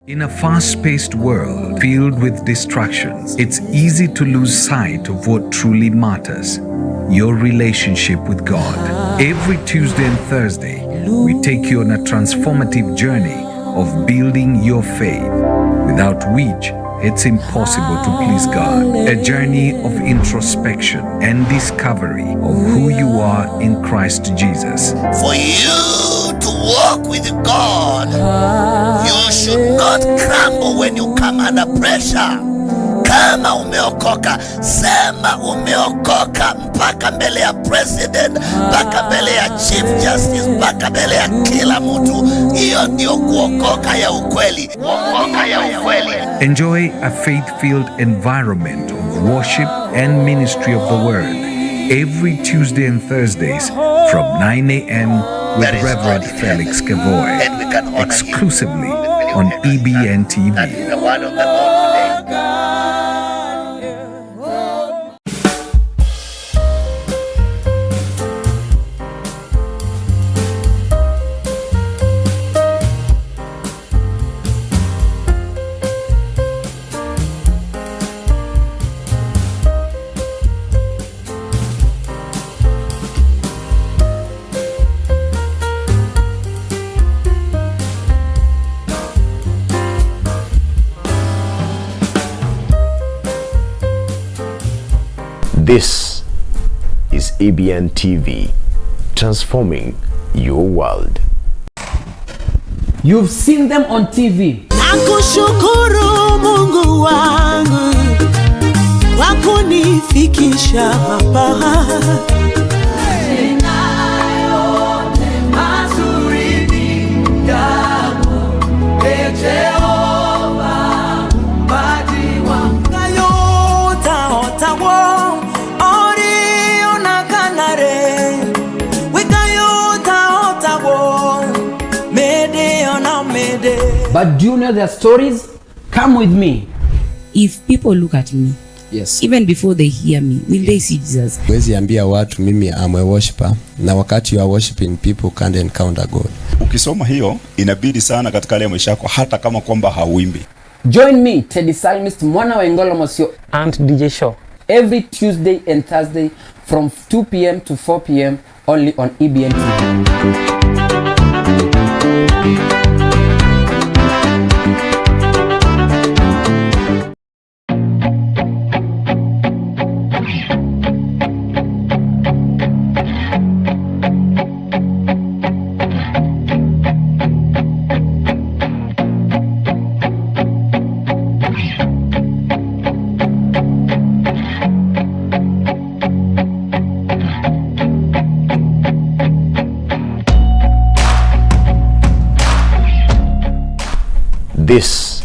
In a fast-paced world filled with distractions, it's easy to lose sight of what truly matters: your relationship with God. Every Tuesday and Thursday, we take you on a transformative journey of building your faith, without which it's impossible to please God. A journey of introspection and discovery of who you are in Christ Jesus. For you to walk with God, you should not crumble when you come under pressure. Kama umeokoka, sema umeokoka mpaka mbele ya president, mpaka mbele ya chief justice, mpaka mbele ya kila mtu. Hiyo ndio kuokoka ya ukweli. Kuokoka ya ukweli. Enjoy a faith-filled environment of worship and ministry of the word every Tuesday and Thursdays from 9 a.m. with Reverend Felix Kevoy, exclusively on EBN TV. That is the word of the Lord today. This is EBN TV, transforming your world. You've seen them on TV. Nakushukuru Mungu wangu kwa kunifikisha hapa. But do you know their stories? Come with me. If people look at me, yes, even before they hear me, will they see Jesus? Wezi ambia watu mimi am a worshiper, na wakati you are worshiping people can't encounter God. Ukisoma hiyo inabidi sana katika ile maisha yako hata kama kwamba hauimbi. Join me, Teddy Psalmist, Mwana wa Ngolo Mosio and DJ Show every Tuesday and Thursday from 2 p.m. to 4 p.m. only on EBN TV. This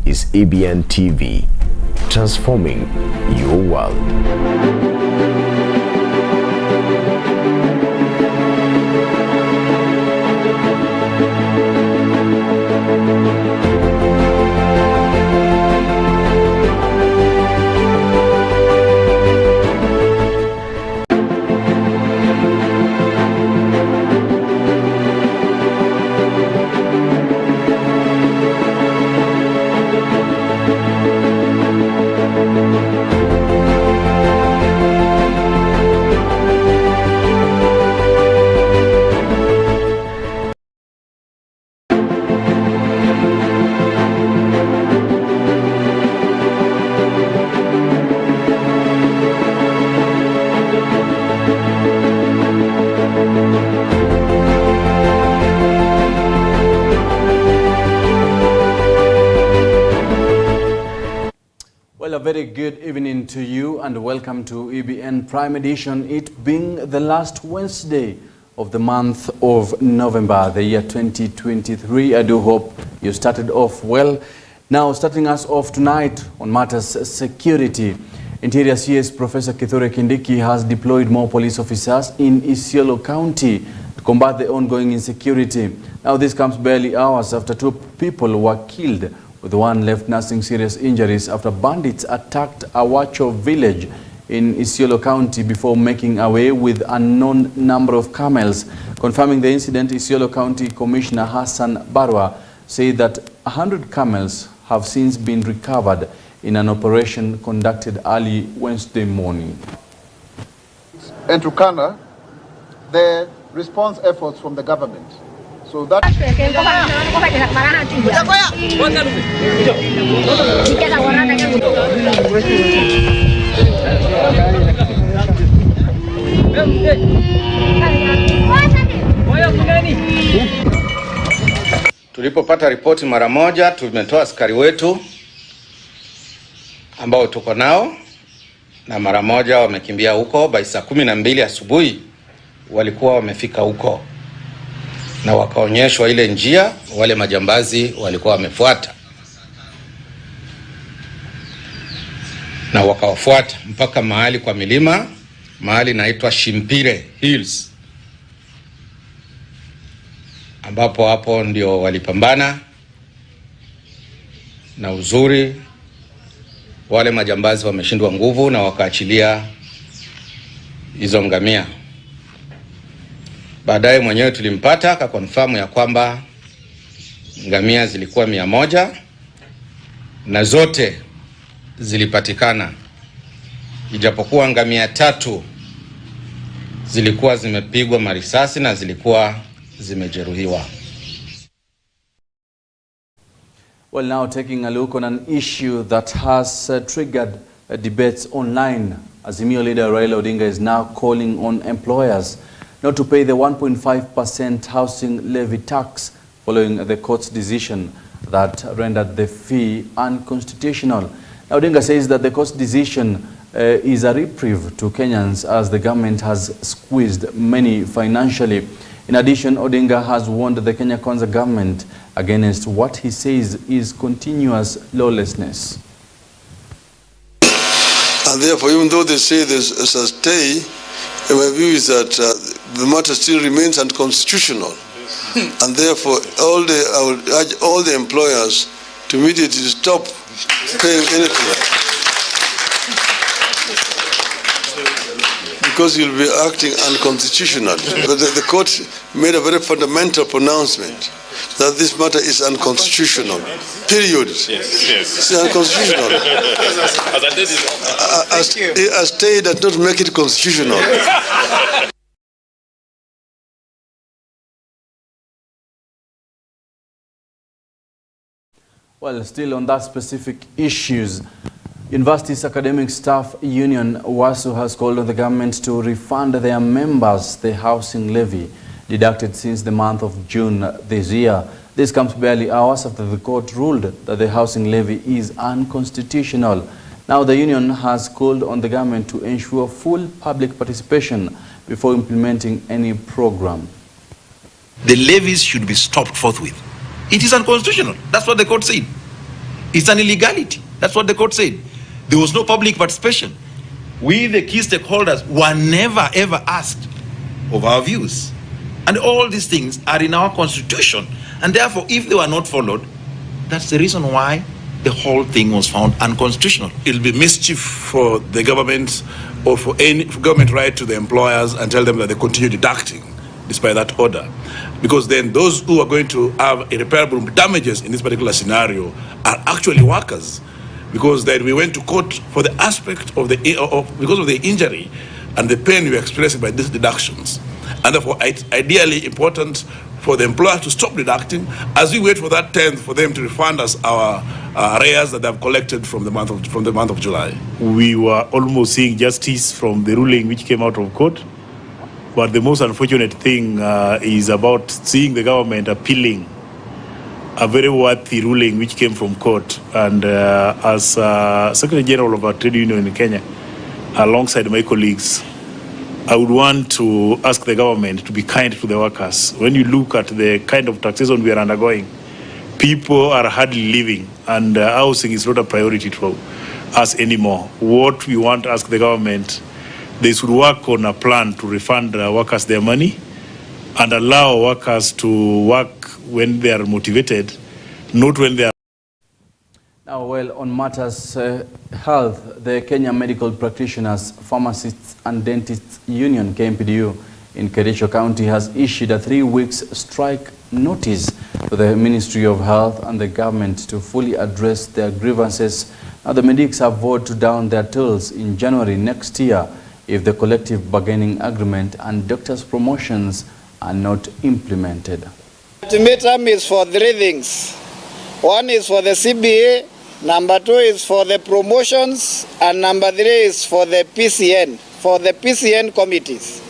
is EBN TV, transforming your world. Well, a very good evening to you and welcome to EBN Prime Edition, it being the last Wednesday of the month of November, the year 2023. I do hope you started off well. Now, starting us off tonight on matters security, Interior CS Professor Kithure Kindiki has deployed more police officers in Isiolo County to combat the ongoing insecurity. Now, this comes barely hours after 2 people were killed, with one left nursing serious injuries after bandits attacked Awacho village in Isiolo County before making away with an unknown number of camels. Confirming the incident, Isiolo County Commissioner Hassan Barwa said that 100 camels have since been recovered in an operation conducted early Wednesday morning. And Turkana, the response efforts from the government. So that tulipopata ripoti mara moja, tumetoa askari wetu ambao tuko nao na mara moja wamekimbia huko. By saa 12 asubuhi walikuwa wamefika huko na wakaonyeshwa ile njia wale majambazi walikuwa wamefuata, na wakawafuata mpaka mahali kwa milima, mahali naitwa Shimpire Hills, ambapo hapo ndio walipambana, na uzuri wale majambazi wameshindwa nguvu na wakaachilia hizo ngamia. Baadaye mwenyewe tulimpata akakonfamu ya kwamba ngamia zilikuwa 100 na zote zilipatikana, ijapokuwa ngamia 3 zilikuwa zimepigwa marisasi na zilikuwa zimejeruhiwa. Well, now taking a look on an issue that has triggered debates online. Azimio leader Raila Odinga is now calling on employers not to pay the 1.5% housing levy tax following the court's decision that rendered the fee unconstitutional. Now, Odinga says that the court's decision is a reprieve to Kenyans as the government has squeezed many financially. In addition, Odinga has warned the Kenya Kwanza government against what he says is continuous lawlessness. And therefore, even though they say there's a stay, my view is that the matter still remains unconstitutional. And therefore, I would urge all the employers to immediately stop paying anything, because you'll be acting unconstitutionally. But the court made a very fundamental pronouncement that this matter is unconstitutional. Period. Yes. It's unconstitutional. A stay does not make it constitutional. Well, still on that specific issues, University's Academic Staff Union WASU has called on the government to refund their members the housing levy deducted since the month of June this year. This comes barely hours after the court ruled that the housing levy is unconstitutional. Now the union has called on the government to ensure full public participation before implementing any program. The levies should be stopped forthwith. It is unconstitutional. That's what the court said. It's an illegality. That's what the court said. There was no public participation. We, the key stakeholders, were never ever asked of our views. And all these things are in our constitution. And therefore, if they were not followed, that's the reason why the whole thing was found unconstitutional. It'll be mischief for the government or for any government right to the employers and tell them that they continue deducting despite that order. Because then those who are going to have irreparable damages in this particular scenario are actually workers. Because then we went to court for the aspect of because of the injury and the pain we are experiencing by these deductions. And therefore, it's ideally important for the employer to stop deducting as we wait for that 10th for them to refund us our arrears that they have collected from the month of July. We were almost seeing justice from the ruling which came out of court. But the most unfortunate thing is about seeing the government appealing a very worthy ruling which came from court. And as Secretary General of our trade union in Kenya, alongside my colleagues, I would want to ask the government to be kind to the workers. When you look at the kind of taxation we are undergoing, people are hardly living, and housing is not a priority for us anymore. What we want to ask the government, they should work on a plan to refund workers their money and allow workers to work when they are motivated, not when they are. Now, well, on matters health, the Kenya Medical Practitioners, Pharmacists and Dentists Union, KMPDU, in Kericho County has issued a 3-week strike notice to the Ministry of Health and the government to fully address their grievances. Now, the medics have vowed to down their tools in January next year if the collective bargaining agreement and doctors' promotions are not implemented. The ultimatum is for 3 things. 1 is for the CBA, number 2 is for the promotions, and number 3 is for the PCN committees.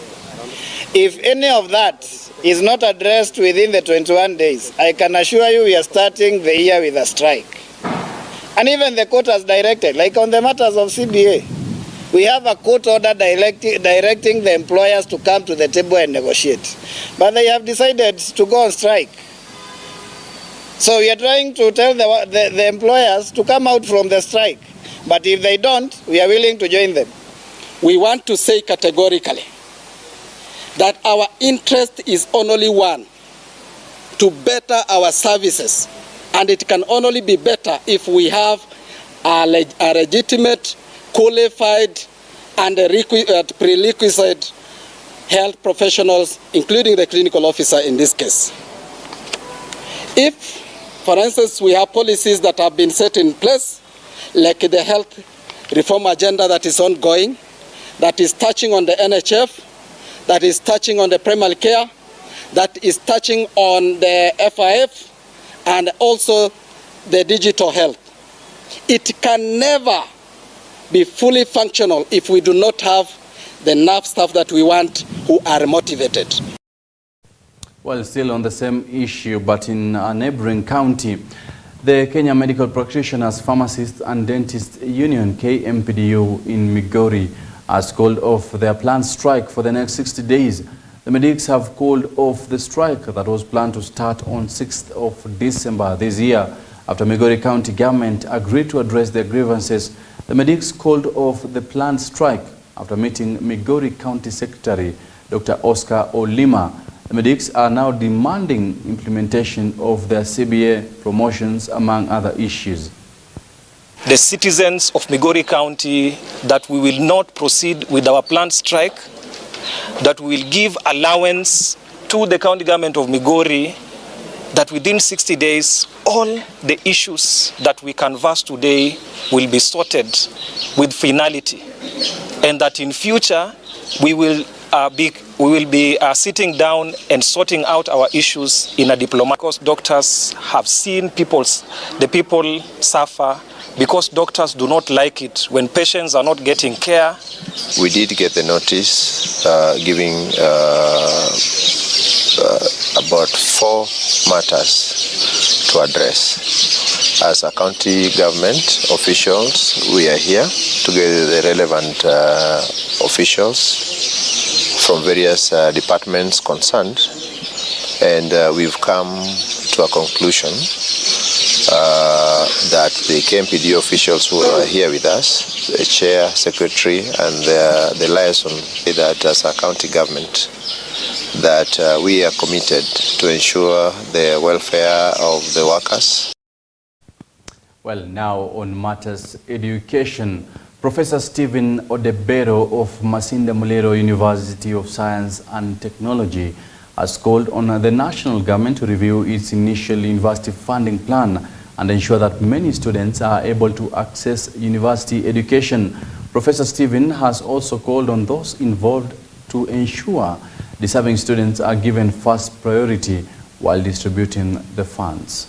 If any of that is not addressed within the 21 days, I can assure you we are starting the year with a strike. And even the court has directed, like on the matters of CBA, we have a court order directing the employers to come to the table and negotiate. But they have decided to go on strike. So we are trying to tell the employers to come out from the strike. But if they don't, we are willing to join them. We want to say categorically that our interest is only one, to better our services. And it can only be better if we have a legitimate, qualified, and prerequisite health professionals, including the clinical officer in this case. If, for instance, we have policies that have been set in place, like the health reform agenda that is ongoing, that is touching on the NHF, that is touching on the primary care, that is touching on the FIF, and also the digital health. It can never be fully functional if we do not have the enough staff that we want who are motivated. Well, still on the same issue, but in a neighboring county, the Kenya Medical Practitioners, Pharmacists and Dentists Union, KMPDU in Migori, has called off their planned strike for the next 60 days. The medics have called off the strike that was planned to start on 6th of December this year. After Migori County government agreed to address their grievances, the medics called off the planned strike after meeting Migori County Secretary Dr. Oscar Olima. The medics are now demanding implementation of their CBA promotions, among other issues. The citizens of Migori County that we will not proceed with our planned strike, that we will give allowance to the county government of Migori, that within 60 days, all the issues that we canvass today will be sorted with finality, and that in future we will be sitting down and sorting out our issues in a diplomatic. Because doctors have seen the people suffer, because doctors do not like it when patients are not getting care. We did get the notice giving about 4 matters to address. As a county government officials, we are here together with the relevant officials from various departments concerned, and we've come to a conclusion that the KMPD officials who are here with us, the chair, secretary, and the liaison, that as a county government, that we are committed to ensure the welfare of the workers. Well, now on matters education, Professor Stephen Odebero of Masinde Muliro University of Science and Technology has called on the national government to review its initial university funding plan and ensure that many students are able to access university education. Professor Stephen has also called on those involved to ensure deserving students are given first priority while distributing the funds.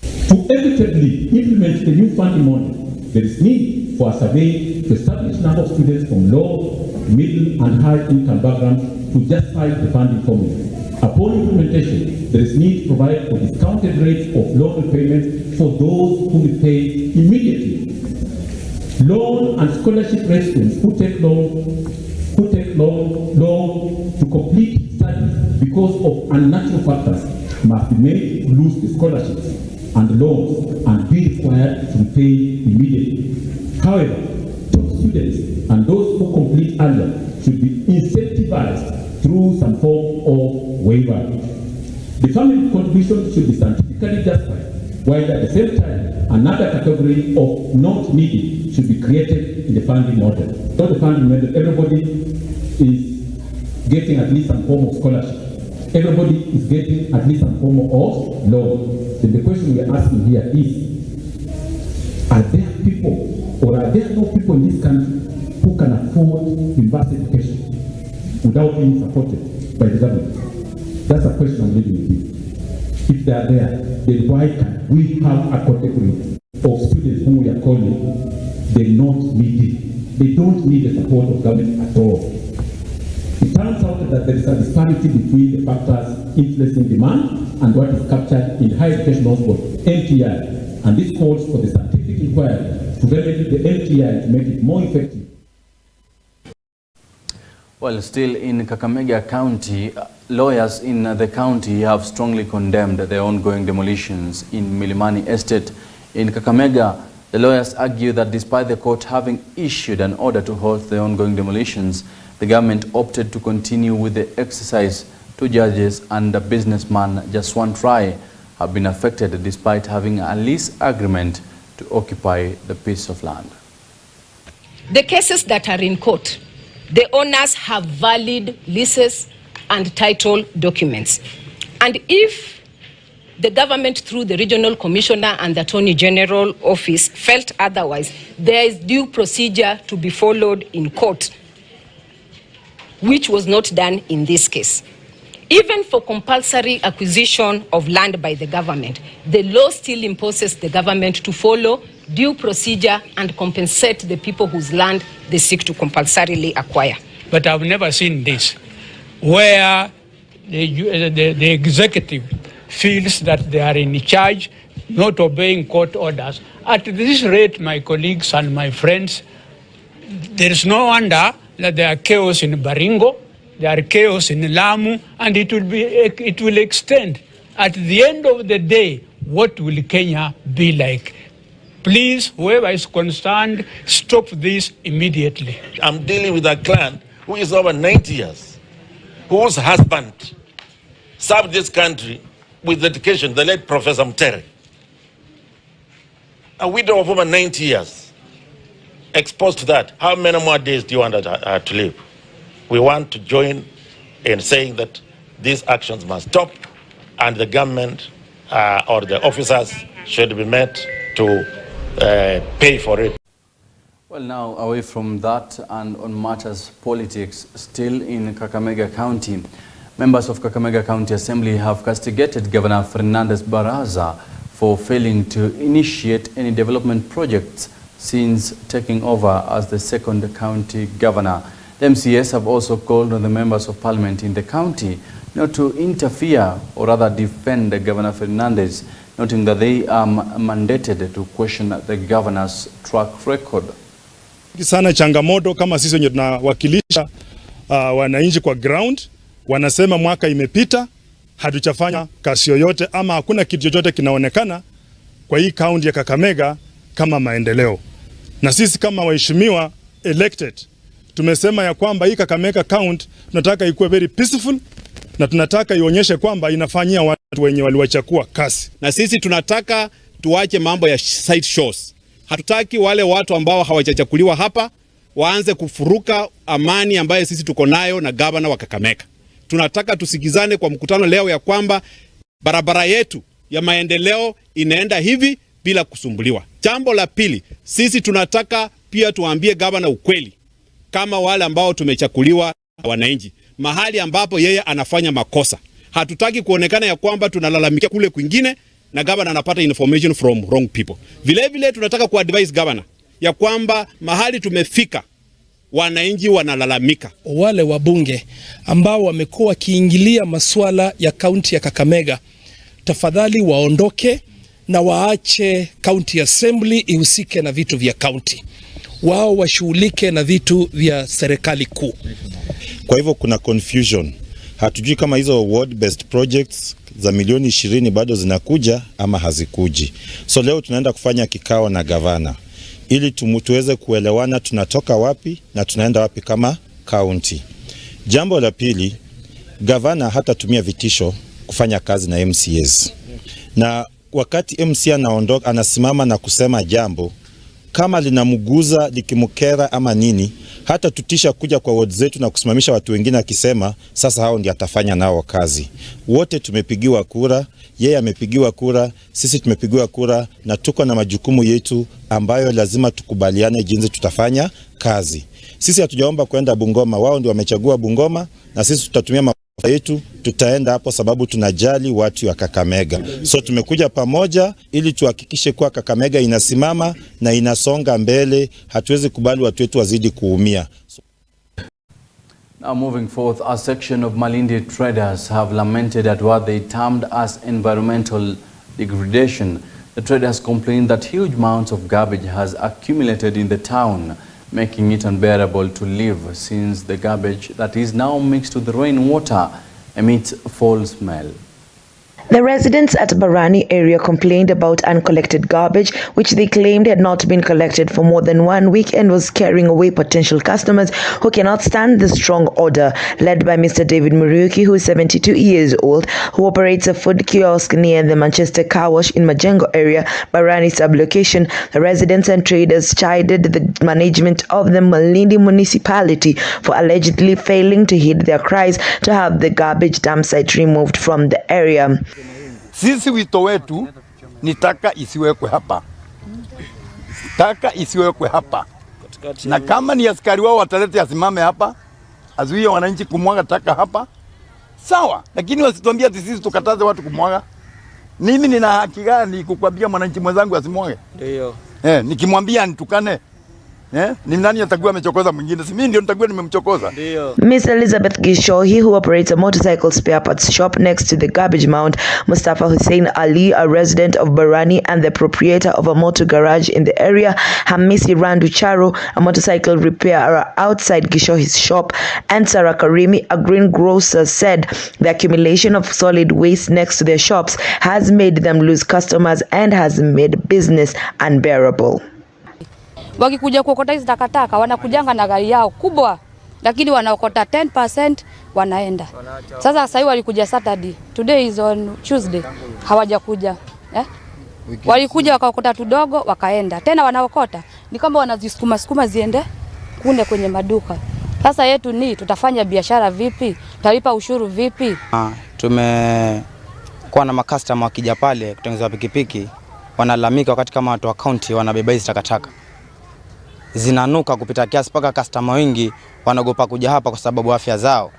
To equitably implement the new funding model, there is need for a survey to establish number of students from low, middle, and high-income backgrounds to justify the funding formula. Upon implementation, there is need to provide for discounted rates of loan repayment for those who will pay immediately. Loan and scholarship rates students who take loan to complete studies because of unnatural factors must be made to lose the scholarships and loans and be required to pay immediately. However, top students and those who complete earlier should be incentivized through some form of waiver. The family contribution should be scientifically justified, while at the same time, another category of not needed should be created in the funding model. Not the funding model, everybody is getting at least some form of scholarship. Everybody is getting at least some form of loan. So the question we are asking here is, are there people, or are there no people in this country who can afford university education without being supported by the government? That's a question I'm leaving with you. If they are there, then why can we have a category of students whom we are calling they not needed? They don't need the support of government at all. It turns out that there is a disparity between the factors influencing demand and what is captured in higher education hospitals, MTI. And this calls for the scientific inquiry to remedy the MTI to make it more effective. Well, still in Kakamega County, lawyers in the county have strongly condemned the ongoing demolitions in Milimani Estate. In Kakamega, the lawyers argue that despite the court having issued an order to halt the ongoing demolitions, the government opted to continue with the exercise. Two judges and a businessman, Jaswant Rai, have been affected despite having a lease agreement to occupy the piece of land. The cases that are in court, the owners have valid leases and title documents. And if the government through the regional commissioner and the attorney general office felt otherwise, there is due procedure to be followed in court, which was not done in this case. Even for compulsory acquisition of land by the government, the law still imposes the government to follow due procedure and compensate the people whose land they seek to compulsorily acquire. But I've never seen this, where the executive feels that they are in charge, not obeying court orders. At this rate, my colleagues and my friends, there is no wonder that there are chaos in Baringo, there are chaos in Lamu, and it will extend. At the end of the day, what will Kenya be like? Please, whoever is concerned, stop this immediately. I'm dealing with a client who is over 90 years, whose husband served this country with education, the late Professor Mtere. A widow of over 90 years, exposed to that. How many more days do you want her to live? We want to join in saying that these actions must stop and the government or the officers should be met to pay for it. Well, now away from that and on matters politics, still in Kakamega County, members of Kakamega County Assembly have castigated Governor Fernandez Baraza for failing to initiate any development projects since taking over as the second county governor. The MCS have also called on the members of parliament in the county not to interfere or rather defend Governor Fernandez, noting that they are mandated to question the governor's track record. Sana changamoto kama sisi wenye tunawakilisha wananchi kwa ground, wanasema mwaka imepita hatujafanya kazi yoyote ama hakuna kitu chochote kinaonekana kwa hii county ya Kakamega kama maendeleo. Na sisi kama waheshimiwa elected tumesema ya kwamba hii Kakamega county tunataka ikuwe very peaceful na tunataka ionyeshe kwamba inafanyia watu wenye waliwachakua kazi. Na sisi tunataka tuache mambo ya side shows. Hatutaki wale watu ambao hawajachakuliwa hapa waanze kufuruka amani ambayo sisi tuko nayo na gavana wa Kakamega. Tunataka tusikizane kwa mkutano leo ya kwamba barabara yetu ya maendeleo inaenda hivi bila kusumbuliwa. Jambo la pili, sisi tunataka pia tuambie gavana ukweli kama wale ambao tumechakuliwa wananchi, mahali ambapo yeye anafanya makosa. Hatutaki kuonekana ya kwamba tunalalamikia kule kwingine na gavana anapata information from wrong people. Vile vile tunataka kuadvise gavana ya kwamba mahali tumefika wananchi wanalalamika. Wale wabunge ambao wamekuwa kiingilia masuala ya kaunti ya Kakamega, tafadhali waondoke na waache county assembly ihusike na vitu vya county. Wao washughulike na vitu vya serikali kuu. Kwa hivyo kuna confusion. Hatujui kama hizo ward based projects za milioni 20 bado zinakuja ama hazikuji. So leo tunaenda kufanya kikao na gavana ili tuweze kuelewana tunatoka wapi na tunaenda wapi kama county. Jambo la pili, gavana hatatumia vitisho kufanya kazi na MCAs. Na wakati MCA anaondoka anasimama na kusema jambo, kama linamguza likimkera ama nini, hata tutisha kuja kwa ward zetu na kusimamisha watu wengine akisema sasa hao ndio atafanya nao kazi. Wote tumepigiwa kura, yeye amepigiwa kura, sisi tumepigiwa kura, na tuko na majukumu yetu ambayo lazima tukubaliane jinsi tutafanya kazi. Sisi hatujaomba kwenda Bungoma, wao ndio wamechagua Bungoma, na sisi tutatumia mafuta yetu, tutaenda hapo sababu tunajali watu wa Kakamega. So tumekuja pamoja ili tuhakikishe kuwa Kakamega inasimama na inasonga mbele. Hatuwezi kubali watu wetu wazidi kuumia. Now moving forth, a section of Malindi traders have lamented at what they termed as environmental degradation. The traders complained that huge amounts of garbage has accumulated in the town, making it unbearable to live since the garbage that is now mixed with the rainwater emits foul smell. The residents at Barani area complained about uncollected garbage, which they claimed had not been collected for more than 1 week and was scaring away potential customers who cannot stand the strong odor. Led by Mr. David Muriuki, who is 72 years old, who operates a food kiosk near the Manchester Car Wash in Majengo area, Barani sublocation, the residents and traders chided the management of the Malindi municipality for allegedly failing to heed their cries to have the garbage dump site removed from the area. Sisi wito wetu ni taka isiwekwe hapa. Taka isiwekwe hapa. Na kama ni askari wao watalete asimame hapa, azuie wananchi kumwaga taka hapa, sawa. Lakini wasituambia ati sisi tukataze watu kumwaga. Mimi nina haki gani kukwambia mwananchi mwenzangu asimwage? Ndio. Nikimwambia nitukane, ni nani atakuwa amechokoza mwingine? Si mimi ndio nitakuwa nimemchokoza. Miss Elizabeth Gishohi, who operates a motorcycle spare parts shop next to the garbage mound, Mustafa Hussein Ali, a resident of Barani and the proprietor of a motor garage in the area, Hamisi Randu Charo, a motorcycle repairer outside Gishohi's shop, and Sarah Karimi, a greengrocer, said the accumulation of solid waste next to their shops has made them lose customers and has made business unbearable. Wakikuja kuokota hizi takataka wanakujanga na gari yao kubwa, lakini wanaokota 10% wanaenda. Sasa hivi walikuja Saturday, today is on Tuesday, hawajakuja. Walikuja wakaokota tudogo wakaenda. Tena wanaokota ni kama wanazisukuma ziende kune kwenye maduka. Sasa yetu ni tutafanya biashara vipi? Tutalipa ushuru vipi? Tumekuwa na makastoma wakija pale kutengeneza pikipiki, wanalamika wakati kama watu wa county wanabeba hizi takataka. Zinanuka kupita kiasi paka customer wengi wanagopa kuja hapa kwa sababu afya zao.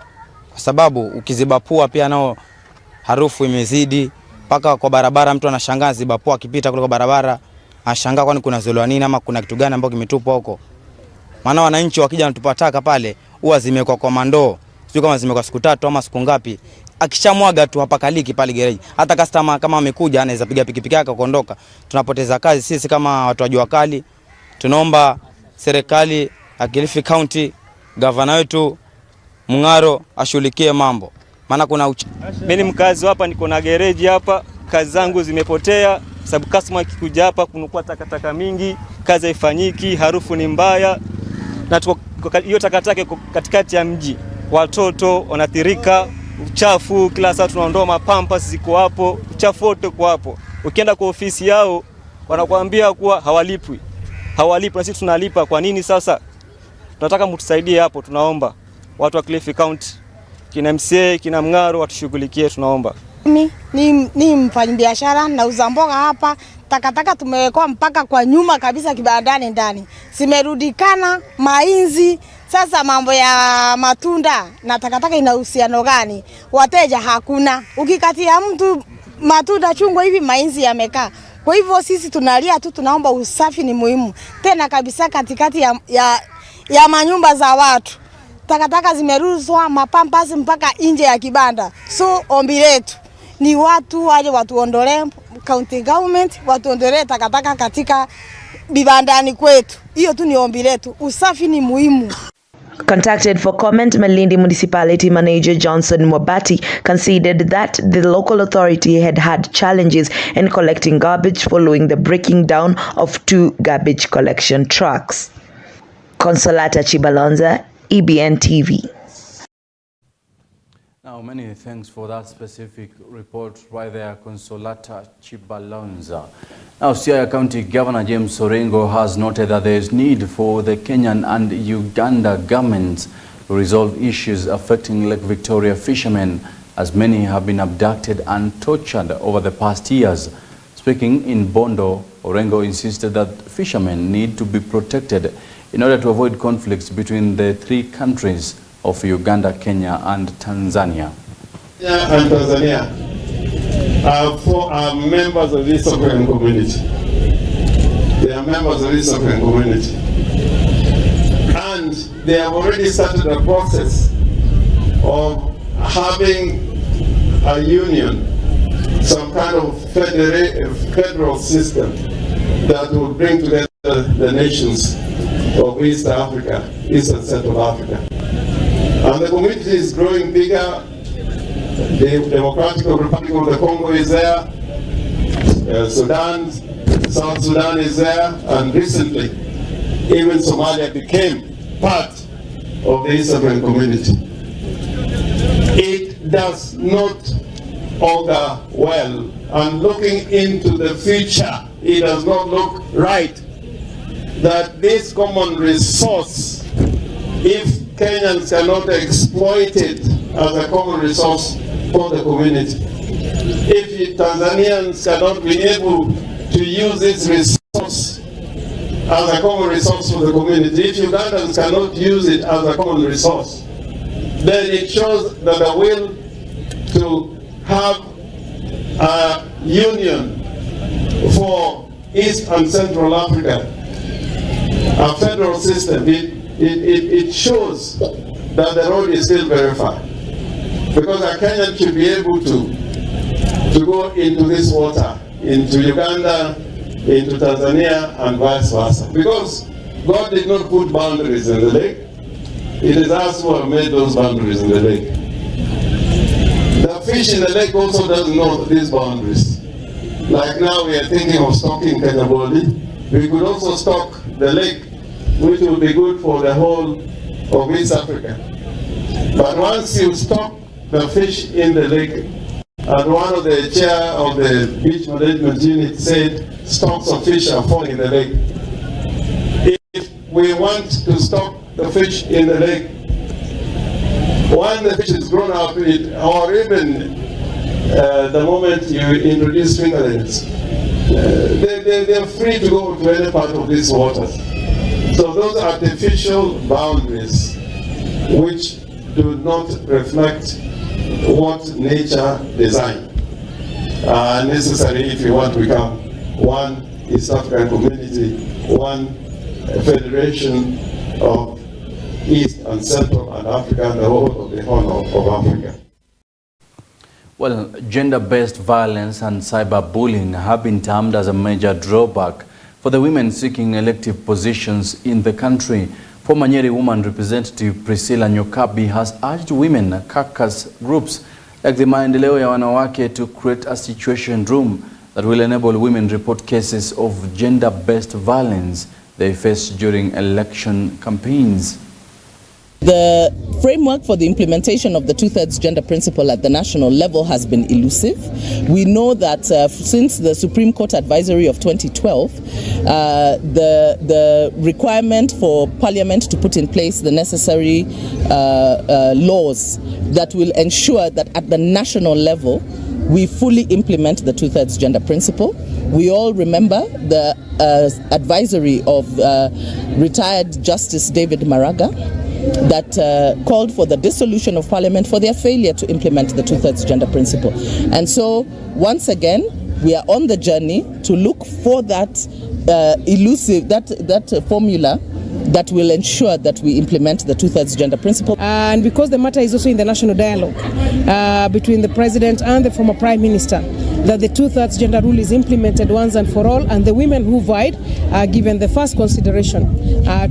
Kwa sababu ukiziba pua pia nao harufu imezidi paka kwa barabara, mtu anashangaa ziba pua akipita kule kwa barabara, anashangaa kwani kuna zolwa nini ama kuna kitu gani ambacho kimetupwa huko. Maana wananchi wakija wanatupa taka pale huwa zimekwa kwa mandoo, sio kama zimekwa siku 3 ama siku ngapi. Akishamwaga tu hapa kaliki pale gereji. Hata customer kama amekuja anaweza piga pikipiki yake kuondoka. Tunapoteza kazi sisi kama watu wa jua kali. Tunaomba serikali ya Kilifi County, gavana wetu Mungaro ashughulikie mambo. Maana kuna mimi ni mkazi hapa, niko na gereji hapa, kazi zangu zimepotea sababu customer akikuja hapa kunakuwa takataka mingi, kazi haifanyiki, harufu ni mbaya. Na hiyo takataka katikati ya mji, watoto wanathirika, uchafu kila saa tunaondoa mapampa ziko hapo, uchafu wote kwa hapo. Ukienda kwa ofisi yao wanakuambia kuwa hawalipwi. Na sisi tunalipa. Kwa nini sasa? Tunataka mtusaidie hapo, tunaomba. Watu wa Kilifi County, kina MCA, kina Mngaro watushughulikie, tunaomba. Mimi ni mfanyabiashara na nauza mboga hapa. Takataka tumewekwa mpaka kwa nyuma kabisa kibandani ndani. Simerudikana mainzi. Sasa mambo ya matunda na takataka ina uhusiano gani? Wateja hakuna. Ukikatia mtu matunda chungwa hivi mainzi yamekaa. Kwa hivyo sisi tunalia tu, tunaomba usafi ni muhimu. Tena kabisa katikati ya manyumba za watu. Takataka zimeruzwa mapampasi mpaka nje ya kibanda. So ombi letu ni watu waje watuondolee, county government watuondolee takataka katika vibandani kwetu. Hiyo tu ni ombi letu. Usafi ni muhimu. Contacted for comment, Malindi Municipality Manager Johnson Mwabati conceded that the local authority had challenges in collecting garbage following the breaking down of 2 garbage collection trucks. Consolata Chibalonza, EBN TV. Now, many thanks for that specific report right there, Consolata Chibalonza. Now, Siaya County Governor James Orengo has noted that there is need for the Kenyan and Uganda governments to resolve issues affecting Lake Victoria fishermen, as many have been abducted and tortured over the past years. Speaking in Bondo, Orengo insisted that fishermen need to be protected in order to avoid conflicts between the three countries of Uganda, Kenya and Tanzania. Kenya and Tanzania are members of this African community. They are members of this African community. And they have already started a process of having a union, some kind of federal system that will bring together the nations of East Africa, East and Central Africa. And the community is growing bigger. The Democratic Republic of the Congo is there, Sudan, South Sudan is there, and recently even Somalia became part of the East African community. It does not augur well, and looking into the future, it does not look right that this common resource, if Kenyans cannot exploit it as a common resource for the community, if Tanzanians cannot be able to use this resource as a common resource for the community, if Ugandans cannot use it as a common resource, then it shows that the will to have a union for East and Central Africa, a federal system, it shows that the road is still very far. Because a Kenyan should be able to go into this water, into Uganda, into Tanzania, and vice versa. Because God did not put boundaries in the lake. It is us who have made those boundaries in the lake. The fish in the lake also doesn't know these boundaries. Like now we are thinking of stocking Kenyaboli. We could also stock the lake, which will be good for the whole of East Africa. But once you stock the fish in the lake, and one of the chair of the beach management unit said stocks of fish are falling in the lake. If we want to stock the fish in the lake, when the fish is grown up, or even the moment you introduce fingerlings, they're free to go to any part of these waters. So those artificial boundaries which do not reflect what nature designed are necessary if you want to become one East African community, one federation of East and Central and Africa, and the whole of the Horn of Africa. Well, gender-based violence and cyberbullying have been termed as a major drawback for the women seeking elective positions in the country. Former Nyeri Woman Representative Priscilla Nyokabi has urged women caucus groups like the Maendeleo ya Wanawake to create a situation room that will enable women report cases of gender-based violence they face during election campaigns. The framework for the implementation of the two-thirds gender principle at the national level has been elusive. We know that since the Supreme Court advisory of 2012, the requirement for Parliament to put in place the necessary laws that will ensure that at the national level we fully implement the two-thirds gender principle. We all remember the advisory of retired Justice David Maraga that called for the dissolution of Parliament for their failure to implement the two-thirds gender principle. And so, once again, we are on the journey to look for that elusive, that formula that will ensure that we implement the two-thirds gender principle. And because the matter is also in the national dialogue between the President and the former Prime Minister, that the two-thirds gender rule is implemented once and for all, and the women who vied are given the first consideration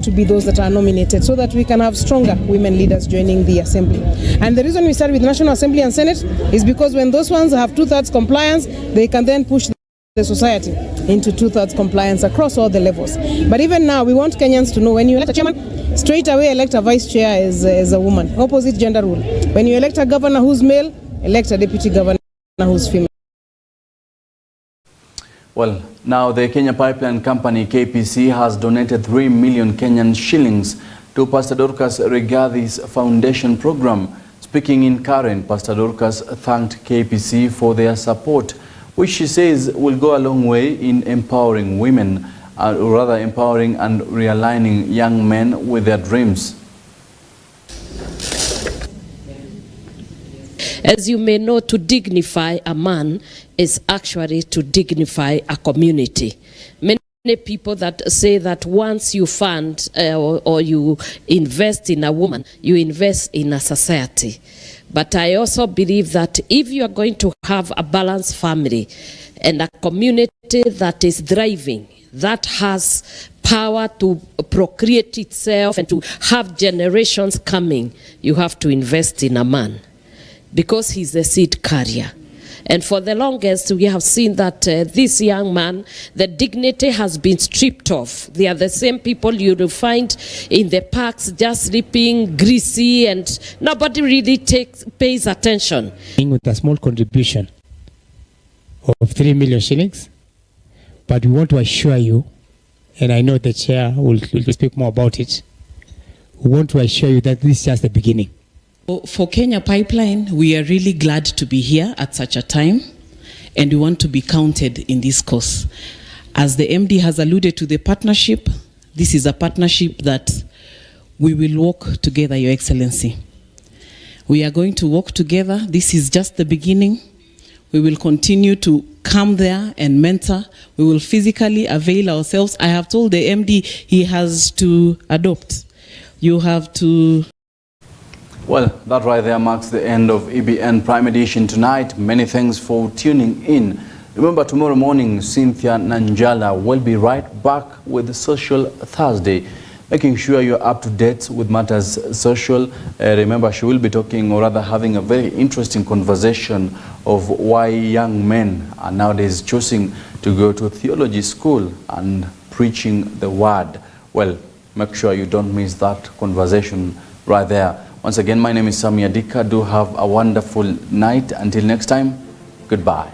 to be those that are nominated, so that we can have stronger women leaders joining the Assembly. And the reason we start with National Assembly and Senate is because when those ones have two-thirds compliance, they can then push the society into two-thirds compliance across all the levels. But even now, we want Kenyans to know, when you elect a chairman, straight away elect a vice chair as a woman, opposite gender rule. When you elect a governor who's male, elect a deputy governor who's female. Well, now the Kenya Pipeline Company, KPC, has donated 3 million Kenyan shillings to Pastor Dorcas Rigathie's foundation program. Speaking in Karen, Pastor Dorcas thanked KPC for their support, which she says will go a long way in empowering women, or rather empowering and realigning young men with their dreams. As you may know, to dignify a man is actually to dignify a community. Many people that say that once you fund or you invest in a woman, you invest in a society. But I also believe that if you are going to have a balanced family and a community that is thriving, that has power to procreate itself and to have generations coming, you have to invest in a man, because he's a seed carrier. And for the longest, we have seen that this young man, the dignity has been stripped off. They are the same people you will find in the parks just sleeping, greasy, and nobody really pays attention. With a small contribution of 3 million shillings, but we want to assure you, and I know the chair will speak more about it, we want to assure you that this is just the beginning. For Kenya Pipeline, we are really glad to be here at such a time, and we want to be counted in this cause. As the MD has alluded to the partnership, this is a partnership that we will work together, Your Excellency. We are going to work together. This is just the beginning. We will continue to come there and mentor. We will physically avail ourselves. I have told the MD he has to adopt. You have to... Well, that right there marks the end of EBN Prime Edition tonight. Many thanks for tuning in. Remember, tomorrow morning, Cynthia Nanjala will be right back with Social Thursday, making sure you're up to date with matters social. Remember, she will be talking, or rather having a very interesting conversation of why young men are nowadays choosing to go to theology school and preaching the word. Well, make sure you don't miss that conversation right there. Once again, my name is Samia Dika. Do have a wonderful night. Until next time, goodbye.